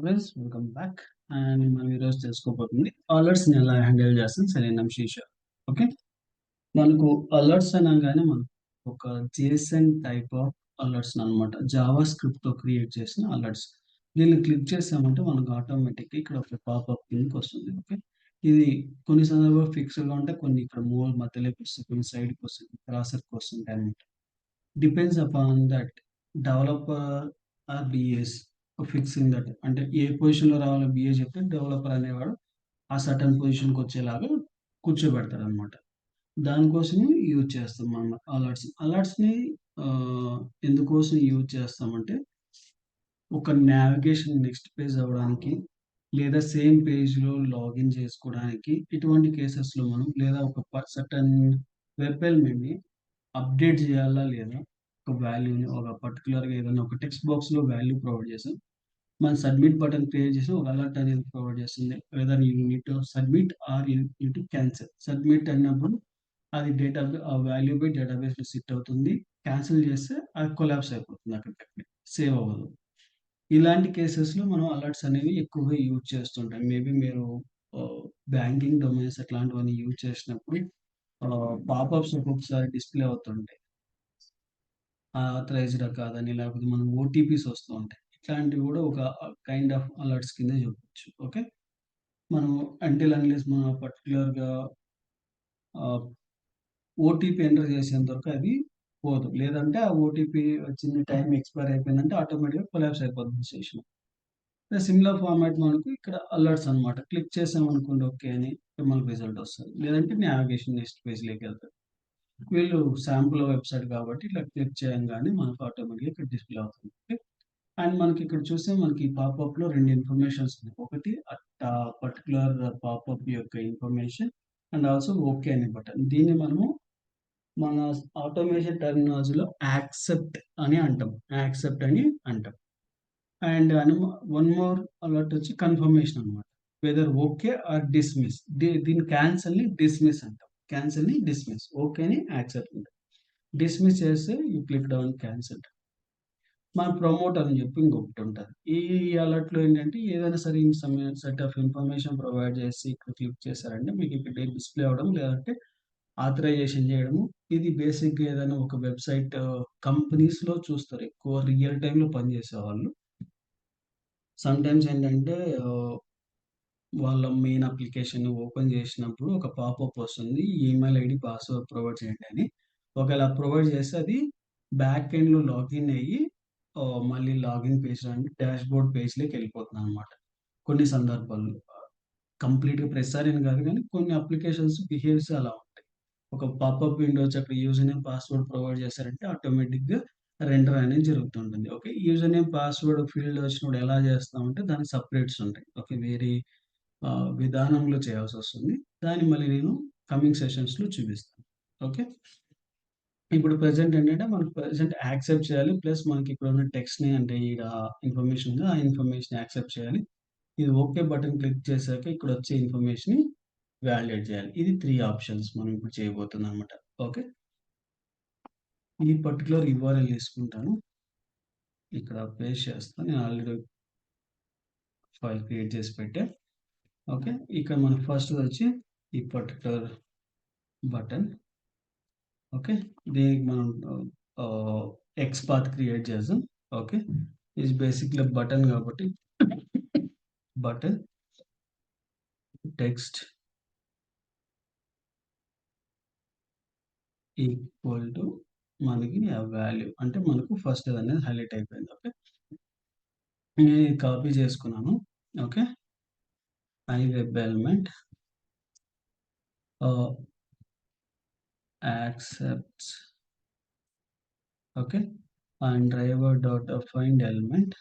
Friends welcome back. And మనం ఈరోజు తెలుసుకోబోతుంది అలర్ట్స్ని ఎలా హ్యాండిల్ చేస్తాం సరైన శీర్ష. ఓకే, మనకు అలర్ట్స్ అనగానే మనం ఒక జేసన్ టైప్ ఆఫ్ అలర్ట్స్ అనమాట, జావా స్క్రిప్ట్ తో క్రియేట్ చేసిన అలర్ట్స్. దీన్ని క్లిక్ చేసామంటే మనకు ఆటోమేటిక్ ఇక్కడ ఒక పాపప్ కిందకి వస్తుంది. ఓకే, ఇది కొన్ని సందర్భాలు ఫిక్స్డ్ గా ఉంటాయి, కొన్ని ఇక్కడ మూల మధ్యలోకి వస్తుంది, కొన్ని సైడ్కి వస్తుంది, క్రాసర్కి వస్తుంది అనమాట. Depends upon that developer are busy fixing that, అంటే ఏ పొజిషన్ లో రావాలో బిఏ చెప్తే డెవలపర్ అనేవాడు ఆ సర్టన్ పొజిషన్కి వచ్చేలాగా కూర్చోబెడతాడు అనమాట. దానికోసం యూజ్ చేస్తాం మనం అలర్ట్స్ని. ఎందుకోసం యూజ్ చేస్తామంటే ఒక నావిగేషన్ నెక్స్ట్ పేజ్ అవ్వడానికి, లేదా సేమ్ పేజ్లో లాగిన్ చేసుకోవడానికి, ఇటువంటి కేసెస్లో మనం లేదా ఒక సర్టన్ వెబ్ ఎలిమెంట్ని అప్డేట్ చేయాలా లేదా ఒక వాల్యూని ఒక పర్టికులర్గా ఏదైనా ఒక టెక్స్ట్ బాక్స్లో వాల్యూ ప్రొవైడ్ చేసాం, మన సబ్మిట్ బటన్ క్రియేట్ చేసి ఒక అలర్ట్ అనేది ప్రొవైడ్ చేస్తుంది. Whether you need to submit or you need to cancel. Submit అన్నప్పుడు అది డేటా ఆ వాల్యూ బై డేటాబేస్లో సిట్ అవుతుంది. క్యాన్సిల్ చేస్తే అది కొలాప్స్ అయిపోతుంది, అక్కడికక్కడ సేవ్ అవ్వదు. ఇలాంటి కేసెస్లో మనం అలర్ట్స్ అనేవి ఎక్కువగా యూజ్ చేస్తుంటాం. మేబీ మీరు బ్యాంకింగ్ డొమైన్స్ అట్లాంటివన్నీ యూజ్ చేసినప్పుడు పాపప్స్ ఒక్కొక్కసారి డిస్ప్లే అవుతుంటాయి, ఆథరైజ్డ్ కాదని, లేకపోతే మనం ఓటీపీస్ వస్తూ ఉంటాయి. ఇట్లాంటివి కూడా ఒక కైండ్ ఆఫ్ అలర్ట్స్ కింద చెప్పొచ్చు. ఓకే, మనం అంటిల్ అన్లెస్ మనం పర్టికులర్గా ఓటీపీ ఎంటర్ చేసేంత వరకు అది పోదు. లేదంటే ఆ ఓటీపీ వచ్చింది టైం ఎక్స్పైర్ అయిపోయిందంటే ఆటోమేటిక్గా కొలాప్స్ అయిపోతుంది స్టేషన్. సిమిలర్ ఫార్మాట్ మనకు ఇక్కడ అలర్ట్స్ అనమాట. క్లిక్ చేసామనుకోండి ఓకే అని మనకు రిజల్ట్ వస్తుంది, లేదంటే నావిగేషన్ నెక్స్ట్ పేజ్లోకి వెళ్తుంది. వీళ్ళు శాంపుల్ వెబ్సైట్ కాబట్టి ఇట్లా క్లిక్ చేయగానే మనకు ఆటోమేటిక్గా ఇక్కడ డిస్ప్లే అవుతుంది. ఓకే, అండ్ మనకి ఇక్కడ చూస్తే మనకి పాపప్ లో రెండు ఇన్ఫర్మేషన్స్ ఉన్నాయి. ఒకటి పర్టికులర్ పాపప్ యొక్క ఇన్ఫర్మేషన్, అండ్ ఆల్సో ఓకే అనే బటన్. దీన్ని మనము మన ఆటోమేషన్ టెర్మినాలజీలో యాక్సెప్ట్ అని అంటాం, యాక్సెప్ట్ అని అంటాం. అండ్ వన్ మోర్ అలర్ట్ వచ్చి కన్ఫర్మేషన్ అనమాట, వెదర్ ఓకే ఆర్ డిస్మిస్. దీని క్యాన్సల్ ని డిస్మిస్ అంటాం, క్యాన్సల్ ని డిస్మిస్, ఓకే అని యాక్సెప్ట్ అంటాం. డిస్మిస్ చేస్తే యూ క్లిక్ డౌన్ క్యాన్సల్. మన ప్రమోట్ అని చెప్పి ఇంకొకటి ఉంటుంది. ఈ అలర్ట్ లో ఏంటంటే ఏదైనా సరే సెట్ ఆఫ్ ఇన్ఫర్మేషన్ ప్రొవైడ్ చేసి ఇక్కడ క్లిక్ చేశారంటే మీకు ఇక్కడ డిస్ప్లే అవ్వడం, లేదంటే ఆథరైజేషన్ చేయడము. ఇది బేసిక్గా ఏదైనా ఒక వెబ్సైట్ కంపెనీస్ లో చూస్తారు, ఎక్కువ రియల్ టైమ్ లో పనిచేసే వాళ్ళు. సమ్ టైమ్స్ ఏంటంటే వాళ్ళ మెయిన్ అప్లికేషన్ ఓపెన్ చేసినప్పుడు ఒక పాపప్ వస్తుంది, ఈమెయిల్ ఐడి పాస్వర్డ్ ప్రొవైడ్ చేయండి అని. ఒకవేళ ప్రొవైడ్ చేస్తే అది బ్యాక్ ఎండ్లో లాగిన్ అయ్యి మళ్ళీ లాగిన్ పేజ్ అంటే డాష్ బోర్డ్ పేజ్లోకి వెళ్ళిపోతుంది అనమాట. కొన్ని సందర్భాల్లో కంప్లీట్గా ప్రతిసారి అని కాదు, కానీ కొన్ని అప్లికేషన్స్ బిహేవ్స్ అలా ఉంటాయి. ఒక పాపప్ విండో వచ్చి అక్కడ యూజర్ నేమ్ పాస్వర్డ్ ప్రొవైడ్ చేశారంటే ఆటోమేటిక్గా రెండర్ అనేది జరుగుతుంటుంది. Okay, user name password field వచ్చినప్పుడు ఎలా చేస్తామంటే దానికి సపరేట్స్ ఉంటాయి. ఓకే, వేరే విధానంలో చేయాల్సి వస్తుంది. దాన్ని మళ్ళీ నేను కమింగ్ సెషన్స్లో చూపిస్తాను. ఓకే, ఇప్పుడు ప్రెజెంట్ ఏంటంటే మనకు ప్రెజెంట్ యాక్సెప్ట్ చేయాలి, ప్లస్ మనకి ఇక్కడ ఉన్న టెక్స్ట్ని అంటే ఇక్కడ ఇన్ఫర్మేషన్ ఉంది, ఆ ఇన్ఫర్మేషన్ యాక్సెప్ట్ చేయాలి. ఇది ఓకే బటన్ క్లిక్ చేశాక ఇక్కడ వచ్చే ఇన్ఫర్మేషన్ వ్యాలిడేట్ చేయాలి. ఇది 3 ఆప్షన్స్ మనం ఇప్పుడు చేయబోతున్నాం అనమాట. ఓకే, ఈ పర్టికులర్ యూఆర్ఎల్ తీసుకుంటాను, ఇక్కడ పేస్ట్ చేస్తాను. నేను ఆల్రెడీ ఫైల్ క్రియేట్ చేసి పెట్టా. ఓకే, ఇక్కడ మన ఫస్ట్ వచ్చి ఈ పర్టికులర్ బటన్. ఓకే, దీనికి మనం ఎక్స్ పాత్ క్రియేట్ చేద్దాం. ఓకే, ఇది బేసిక్లీ బటన్ కాబట్టి బటన్ టెక్స్ట్ ఈక్వల్ టు మనకి ఆ వాల్యూ, అంటే మనకు ఫస్ట్ అనేది హైలైట్ అయిపోయింది. ఓకే, నేను కాపీ చేసుకున్నాను. Okay, I web element accepts. Okay, and driver dot find element.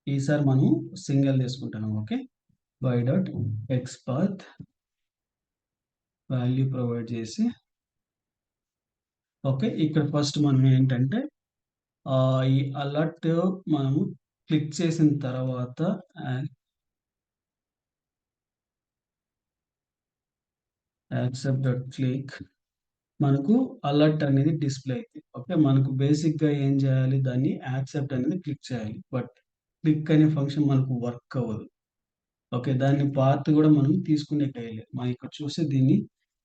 ఈసారి మనం సింగిల్ తీసుకుంటాము. Okay, by dot XPath value provide చేసి. ఓకే, ఇక్కడ ఫస్ట్ మనం ఏంటంటే ఈ అలర్ట్ మనము క్లిక్ చేసిన తర్వాత యాక్సెప్ట్ డాట్ క్లిక్ మనకు అలర్ట్ అనేది డిస్ప్లే అయింది. ఓకే, మనకు బేసిక్గా ఏం చేయాలి, దాన్ని యాక్సెప్ట్ అనేది క్లిక్ చేయాలి. బట్ క్లిక్ అనే ఫంక్షన్ మనకు వర్క్ అవ్వదు. ఓకే. దాన్ని పాత్ కూడా మనం తీసుకునేకేయలే. మనం ఇక్కడ చూస్తే దీన్ని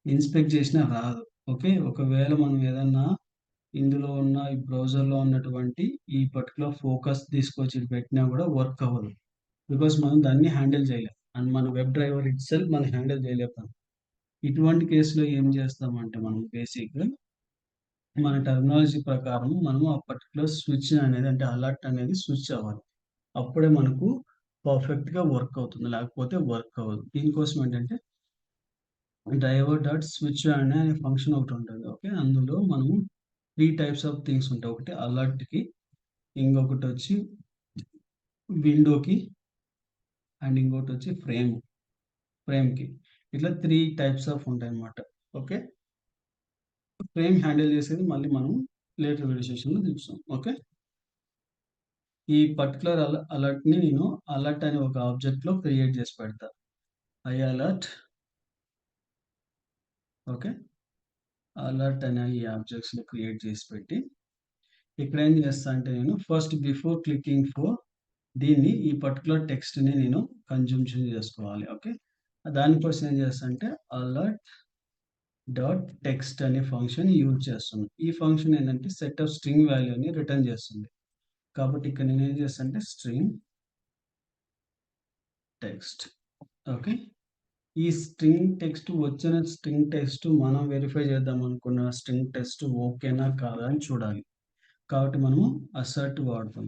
ఇన్స్పెక్ట్ చేసినా రాదు. ఓకే. ఒకవేళ మనం ఏదన్నా ఇందులో ఉన్న ఈ బ్రౌజర్‌లో ఉన్నటువంటి ఈ పర్టిక్యులర్ ఫోకస్ తీసుకొచ్చి పెట్టినా కూడా వర్క్ అవ్వదు. బికాజ్ మనం దాన్ని హ్యాండిల్ చేయలేం. అండ్ మన వెబ్ డ్రైవర్ ఇట్‌సెల్ఫ్ మనం హ్యాండిల్ చేయలేకపోయాం. ఇటువంటి కేస్‌లో ఏం చేస్తామంటే మనం బేసిక్‌గా మన టెర్మినాలజీ ప్రకారం మనం ఆ పర్టిక్యులర్ స్విచ్ అనేది అంటే అలర్ట్ అనేది స్విచ్ అవ్వాలి. అప్పుడే మనకు పర్ఫెక్ట్‌గా వర్క్ అవుతుంది. లేకపోతే వర్క్ అవ్వదు. దీనికోసం ఏంటంటే డ్రైవర్ డాట్ స్విచ్ అనే ఫంక్షన్ ఒకటి ఉంటుంది. ఓకే. అందులో మనము 3 టైప్స్ ఆఫ్ థింగ్స్ ఉంటాయి. ఒకటి అలర్ట్‌కి, ఇంకొకటొచ్చి విండోకి అండ్ ఇంకోటొచ్చి ఫ్రేమ్‌కి. ఇట్లా 3 టైప్స్ ఆఫ్ ఉంటాయన్నమాట. ఓకే. ఫ్రేమ్ హ్యాండిల్ చేసేది మళ్ళీ మనం లేటర్ వీడియో సెషన్‌లో చూస్తాం. ఓకే. ఈ పర్టిక్యులర్ అలర్ట్‌ని నేను అలర్ట్ అనే ఒక ఆబ్జెక్ట్‌లో క్రియేట్ చేసి పెడతా. Alert okay. అలర్ట్ అనే ఈ ఆబ్జెక్ట్స్‌ని క్రియేట్ చేసి పెట్టి ఇక్కడ ఏం చేస్తా అంటే నేను ఫస్ట్ బిఫోర్ క్లికింగ్ ఫర్ దీన్ని ఈ పర్టిక్యులర్ టెక్స్ట్‌ని నేను కన్జంప్షన్ చేసుకోవాలి. ఓకే. దానికోసం ఏం చేస్తా అంటే అలర్ట్ డాట్ టెక్స్ట్ అనే ఫంక్షన్ యూజ్ చేస్తున్నాను. ఈ ఫంక్షన్ ఏంటంటే సెట్ ఆఫ్ స్ట్రింగ్ వాల్యూని రిటర్న్ చేస్తుంది. కాబట్టి ఇక్కడ నేను ఏం చేస్తా అంటే స్ట్రింగ్ టెక్స్ట్. ఓకే. ఈ స్ట్రింగ్ టెక్స్ట్ వచ్చిన స్ట్రింగ్ టెక్స్ట్ మనం వెరిఫై చేద్దాం అనుకున్న స్ట్రింగ్ టెక్స్ట్ ఓకేనా కాదా అని చూడాలి. కాబట్టి మనము అసర్ట్ వాడతాం.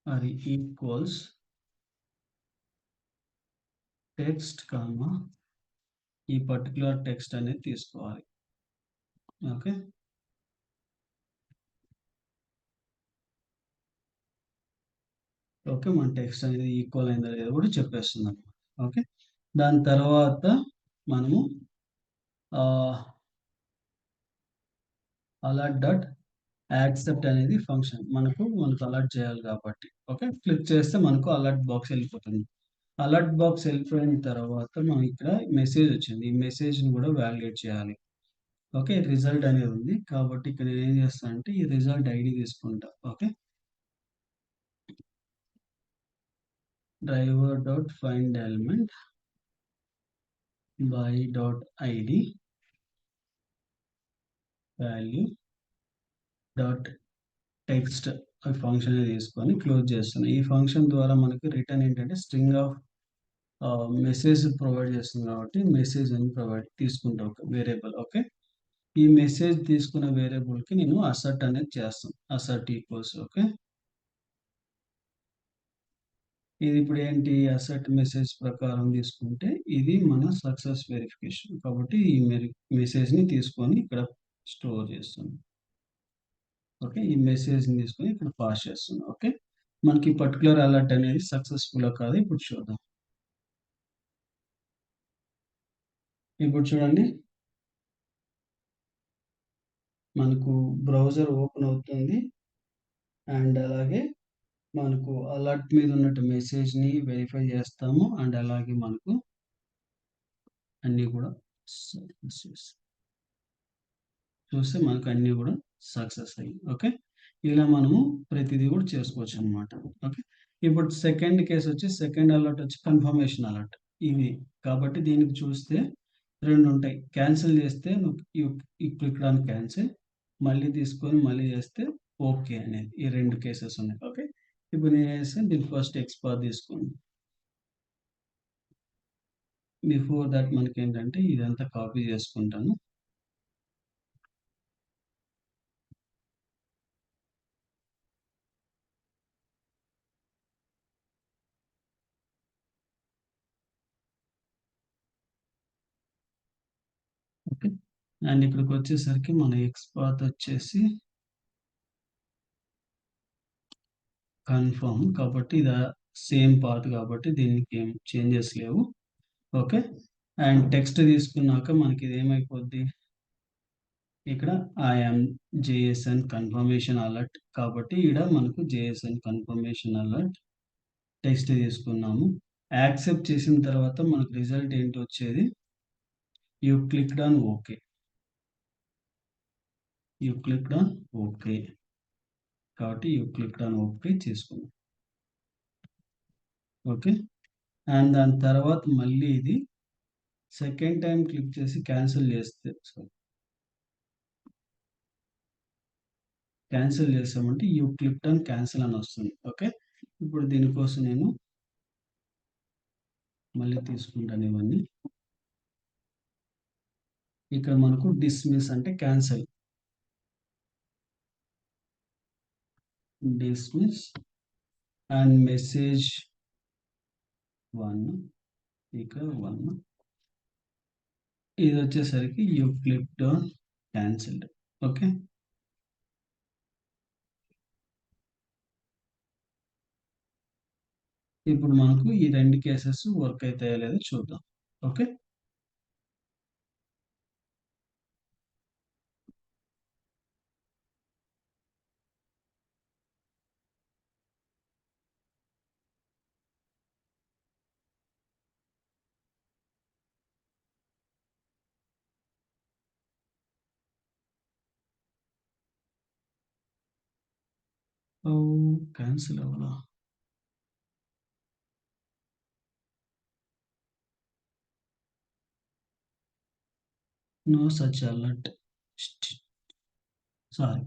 అది ఈక్వల్స్ టెక్స్ట్ కామా ఈ పర్టిక్యులర్ టెక్స్ట్ అనేది తీసుకోవాలి. ఓకే. ఓకే. మన టెక్స్ట్ అనేది ఈక్వల్ అయిందో లేదో కూడా చెప్పేస్తుందన్నమాట. ఓకే. దాని తర్వాత మనము అలర్ట్ డాట్ యాక్సెప్ట్ అనేది ఫంక్షన్ మనకు అలర్ట్ చేయాలి కాబట్టి. ఓకే. క్లిక్ చేస్తే మనకు అలర్ట్ బాక్స్ వెళ్ళిపోతుంది. అలర్ట్ బాక్స్ వెళ్ళిపోయిన తర్వాత మనం ఇక్కడ మెసేజ్ వచ్చింది. ఈ మెసేజ్‌ని కూడా వాలిడేట్ చేయాలి. ఓకే. రిజల్ట్ అనేది ఉంది. కాబట్టి ఇక్కడ నేనేం చేస్తానంటే ఈ రిజల్ట్ ఐడీ తీసుకుంటా. Okay. Driver dot find element by dot ID value dot text function తీసుకొని క్లోజ్ చేస్తున్నాను. ఈ ఫంక్షన్ ద్వారా మనకి రిటర్న్ ఏంటంటే స్ట్రింగ్ ఆఫ్ మెసేజ్ ప్రొవైడ్ చేస్తుంది కాబట్టి మెసేజ్ అని తీసుకుంటా ఒక వేరియబుల్. ఓకే. ఈ మెసేజ్ తీసుకున్న వేరియబుల్‌కి నేను అసర్ట్ అనేది చేస్తాను. Asset equals okay. ఇది ఇప్పుడు ఏంటి అసెట్ మెసేజ్ ప్రకారం తీసుకుంటే ఇది మన సక్సెస్ వెరిఫికేషన్. కాబట్టి ఈ మెసేజ్‌ని తీసుకొని ఇక్కడ స్టోర్ చేస్తున్నాం. ఓకే. ఈ మెసేజ్‌ని తీసుకొని ఇక్కడ పాస్ చేస్తున్నాం. ఓకే. మనకి పర్టిక్యులర్ అలర్ట్ అనేది సక్సెస్‌ఫులా కాదా ఇప్పుడు చూద్దాం. ఇప్పుడు చూడండి మనకు బ్రౌజర్ ఓపెన్ అవుతుంది. అండ్ అలాగే మనకు అలర్ట్ మీద ఉన్నట్టు మెసేజ్‌ని వెరిఫై చేస్తాము. అండ్ అలాగే మనకు అన్నీ కూడా సక్సెస్ చూస్తే మనకు అన్నీ కూడా సక్సెస్ అయ్యాయి. ఓకే. ఇలా మనము ప్రతిదీ కూడా చేసుకోవచ్చనమాట. ఓకే. ఇప్పుడు సెకండ్ కేస్ వచ్చి సెకండ్ అలర్ట్ వచ్చి కన్ఫర్మేషన్ అలర్ట్. ఇది. కాబట్టి దీనికి చూస్తే 2 ఉంటాయి. క్యాన్సిల్ చేస్తే నువ్వు యూ క్లిక్ ఆన్ క్యాన్సిల్. మళ్ళీ తీసుకొని మళ్ళీ చేస్తే ఓకే అనేది. ఈ 2 కేసెస్ ఉన్నాయి. ఓకే. ఇప్పుడు నేనేం చేస్తాను దీన్ని ఫస్ట్ ఎక్స్‌పాత్ తీసుకోండి. బిఫోర్ థట్ మనకేంటంటే ఇదంతా కాపీ చేసుకుంటాను. ఓకే. అండ్ ఇక్కడికొచ్చేసరికి మన ఎక్స్‌పాత్ వచ్చేసి కన్ఫర్మ్. కాబట్టి ఇది సేమ్ పాత్ కాబట్టి దీనికి ఏం చేంజెస్ లేవు. ఓకే. అండ్ టెక్స్ట్ తీసుకున్నాక మనకి ఇది ఏమైపోద్ది ఇక్కడ I am JSN confirmation alert కాబట్టి ఈడ మనకు జేఎస్ఎన్ కన్ఫర్మేషన్ అలర్ట్ టెక్స్ట్ తీసుకున్నాము. యాక్సెప్ట్ చేసిన తర్వాత మనకు రిజల్ట్ ఏంటి వచ్చేది you clicked on okay. You clicked on okay. కాబట్టి యూ క్లిక్ ఆన్ ఓకే చేసుకున్నాం. ఓకే. అండ్ దాని తర్వాత మళ్ళీ ఇది సెకండ్ టైం క్లిక్ చేసి క్యాన్సిల్ చేస్తే క్యాన్సిల్ చేసామంటే యూ క్లిక్ ఆన్ క్యాన్సిల్ అని వస్తుంది. ఓకే. ఇప్పుడు దీనికోసం నేను మళ్ళీ తీసుకుంటాను ఇవన్నీ. ఇక్కడ మనకు డిస్మిస్ అంటే క్యాన్సిల్. డిస్మిస్ అండ్ మెసేజ్ 1 ఇక్కడ 1 ఇది వచ్చేసరికి you clicked on cancelled. Okay. ఇప్పుడు మనకు ఈ 2 కేసెస్ వర్క్ అయితాయో లేదో చూద్దాం. ఓకే. క్యాన్సిల్ అవ్వలా? No such alert. సారీ,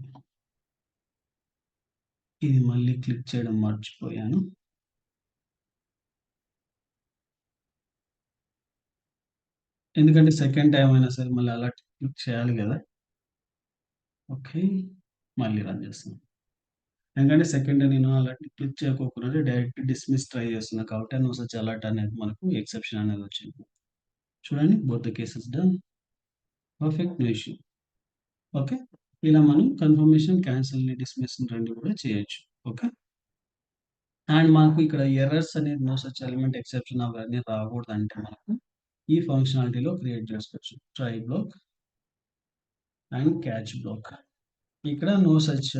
ఇది మళ్ళీ క్లిక్ చేయడం మర్చిపోయాను. ఎందుకంటే సెకండ్ టైం అయినా సరే మళ్ళీ అలర్ట్ క్లిక్ చేయాలి కదా. ఓకే. మళ్ళీ రన్ చేస్తున్నాను. ఎందుకంటే సెకండ్ నేను అలర్ట్ క్లిక్ చేయకోకుండా డైరెక్ట్ డిస్మిస్ ట్రై చేస్తున్నా కాబట్టి నో సచ్ అలర్ట్ అనేది మనకు ఎక్సెప్షన్ అనేది వచ్చింది. చూడండి, both the cases done. Perfect, no issue. Okay. ఇలా మనం కన్ఫర్మేషన్, క్యాన్సిల్, డిస్మిస్ రెండు కూడా చేయొచ్చు. ఓకే. అండ్ మనకు ఇక్కడ ఎర్రర్స్ అనేది నో సచ్ ఎలిమెంట్ ఎక్సెప్షన్ అవన్నీ రాకూడదంటే మనకు ఈ ఫంక్షనాలిటీలో క్రియేట్ చేసుకోవచ్చు. Try block and catch block. ఇక్కడ నో సచ్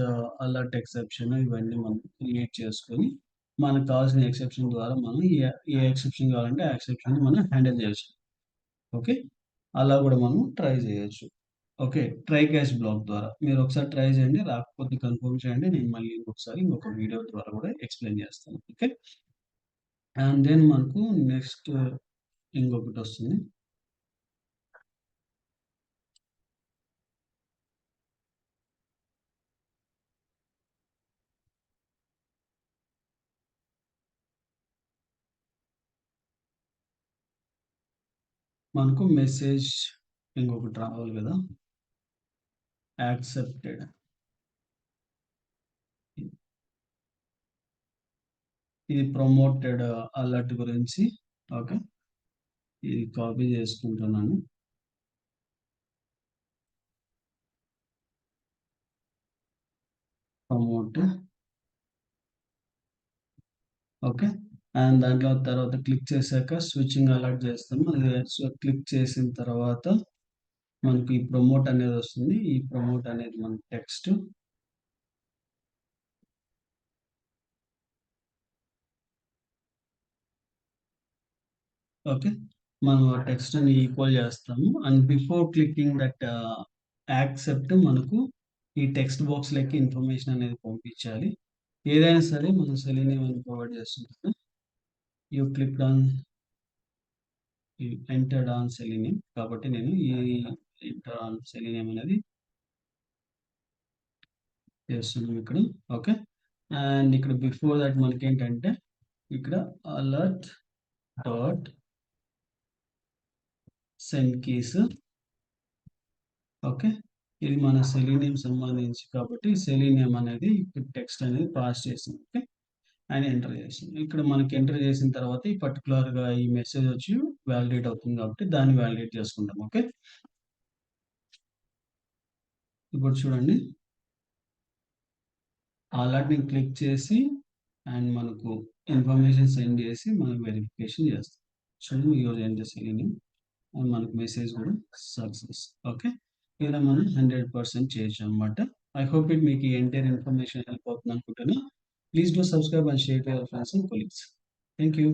అలర్ట్ ఎక్సెప్షన్ ఇవన్నీ మనం క్రియేట్ చేసుకొని మనకు కావాల్సిన ఎక్సెప్షన్ ద్వారా మనం ఏ ఎక్సెప్షన్ కావాలంటే ఆ ఎక్సెప్షన్ మనం హ్యాండిల్ చేయొచ్చు. ఓకే. అలా కూడా మనం ట్రై చేయొచ్చు. ఓకే. ట్రై క్యాచ్ బ్లాక్ ద్వారా మీరు ఒకసారి ట్రై చేయండి. రాకపోతే కన్ఫర్మ్ చేయండి. నేను మళ్ళీ ఇంకొకసారి ఇంకొక వీడియో ద్వారా కూడా ఎక్స్ప్లెయిన్ చేస్తాను. ఓకే. అండ్ దెన్ మనకు నెక్స్ట్ ఇంకొకటి వస్తుంది. మనకు మెసేజ్ ఇంకొకటి రావాలి కదా, యాక్సెప్టెడ్. ఇది ప్రమోటెడ్ అలర్ట్ గురించి. ఓకే. ఇది కాపీ చేసుకుంటున్నాను. ప్రమోట్. ఓకే. అండ్ దాంట్లో తర్వాత క్లిక్ చేశాక స్విచ్చింగ్ అలర్ట్ చేస్తాము. అది క్లిక్ చేసిన తర్వాత మనకి ఈ ప్రమోట్ అనేది వస్తుంది. ఈ ప్రమోట్ అనేది మన టెక్స్ట్. ఓకే. మనం ఆ టెక్స్ట్‌ని ఈక్వల్ చేస్తాము. And before clicking that accept మనకు ఈ టెక్స్ట్ బాక్స్‌లోకి ఇన్ఫర్మేషన్ అనేది పంపించాలి. ఏదైనా సరే మనం సెలీనియం అని ప్రొవైడ్ చేస్తున్నాము. You clicked on entered on selenium. కాబట్టి నేను ఈ ఎంటర్ ఆన్ సెలీనియం అనేది చేస్తున్నాం ఇక్కడ. ఓకే. అండ్ ఇక్కడ బిఫోర్ దట్ మనకేంటంటే ఇక్కడ alert dot send keys. Okay. ఇది మన సెలీనియం సంబంధించి కాబట్టి సెలీనియం అనేది టెక్స్ట్ అనేది పాస్ చేసింది. ఓకే. ఆయన ఎంటర్ చేసింది. ఇక్కడ మనకి ఎంటర్ చేసిన తర్వాత ఈ పర్టికులర్‌గా ఈ మెసేజ్ వచ్చి వాలిడేట్ అవుతుంది కాబట్టి దాన్ని వాలిడేట్ చేసుకుంటాం. ఓకే. ఇప్పుడు చూడండి, అలర్ట్‌ని క్లిక్ చేసి అండ్ మనకు ఇన్ఫర్మేషన్ సెండ్ చేసి మనం వెరిఫికేషన్ చేస్తాం. చూడండి, యూజ్ ఎంటర్ సెలీనియం అండ్ మనకు మెసేజ్ కూడా సక్సెస్. ఓకే. ఇలా మనం 100% చేయొచ్చు అన్నమాట. ఐ హోప్ మీకు ఈ ఎంటైర్ ఇన్ఫర్మేషన్ హెల్ప్ అవుతుంది అనుకుంటున్నా. Please do subscribe and share to your friends and colleagues. Thank you.